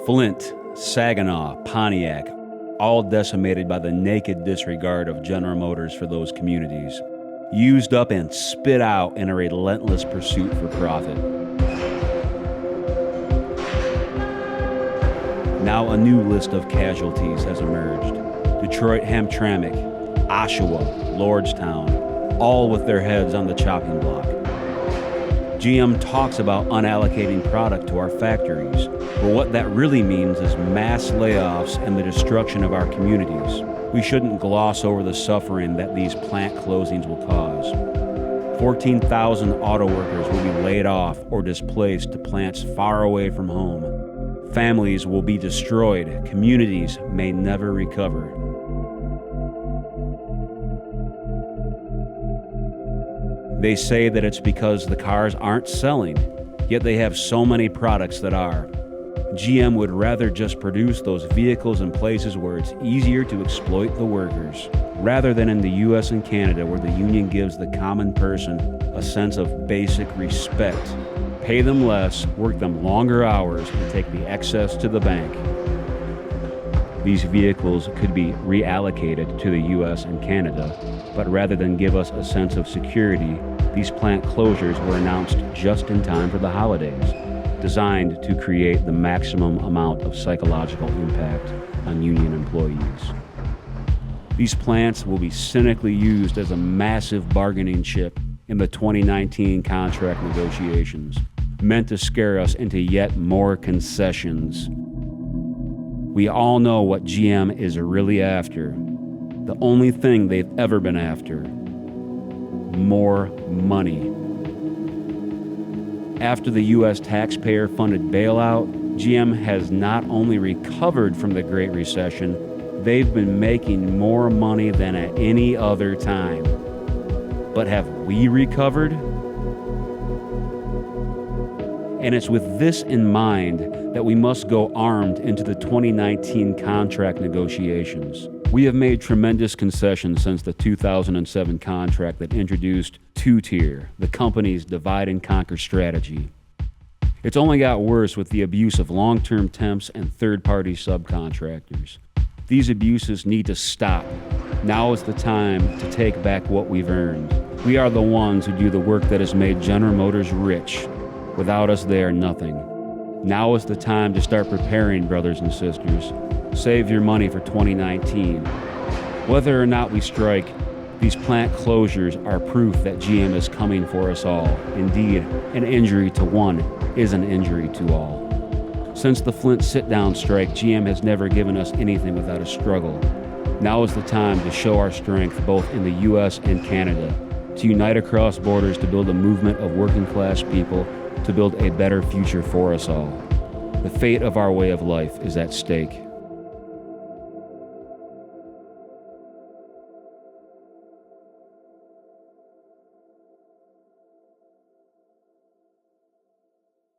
Flint, Saginaw, Pontiac, all decimated by the naked disregard of General Motors for those communities, used up and spit out in a relentless pursuit for profit. Now a new list of casualties has emerged. Detroit Hamtramck, Oshawa, Lordstown, all with their heads on the chopping block. GM talks about unallocating product to our factories, but what that really means is mass layoffs and the destruction of our communities. We shouldn't gloss over the suffering that these plant closings will cause. 14,000 auto workers will be laid off or displaced to plants far away from home. Families will be destroyed. Communities may never recover. They say that it's because the cars aren't selling, yet they have so many products that are. GM would rather just produce those vehicles in places where it's easier to exploit the workers, rather than in the US and Canada where the union gives the common person a sense of basic respect. Pay them less, work them longer hours, and take the excess to the bank. These vehicles could be reallocated to the US and Canada, but rather than give us a sense of security, these plant closures were announced just in time for the holidays, designed to create the maximum amount of psychological impact on union employees. These plants will be cynically used as a massive bargaining chip in the 2019 contract negotiations, meant to scare us into yet more concessions. We all know what GM is really after. The only thing they've ever been after. More money. After the U.S. taxpayer-funded bailout, GM has not only recovered from the Great Recession, they've been making more money than at any other time. But have we recovered? And it's with this in mind that we must go armed into the 2019 contract negotiations. We have made tremendous concessions since the 2007 contract that introduced two-tier, the company's divide and conquer strategy. It's only got worse with the abuse of long-term temps and third-party subcontractors. These abuses need to stop. Now is the time to take back what we've earned. We are the ones who do the work that has made General Motors rich. Without us, they are nothing. Now is the time to start preparing, brothers and sisters. Save your money for 2019. Whether or not we strike, these plant closures are proof that GM is coming for us all. Indeed, an injury to one is an injury to all. Since the Flint sit-down strike, GM has never given us anything without a struggle. Now is the time to show our strength both in the US and Canada, to unite across borders to build a movement of working-class people to build a better future for us all. The fate of our way of life is at stake.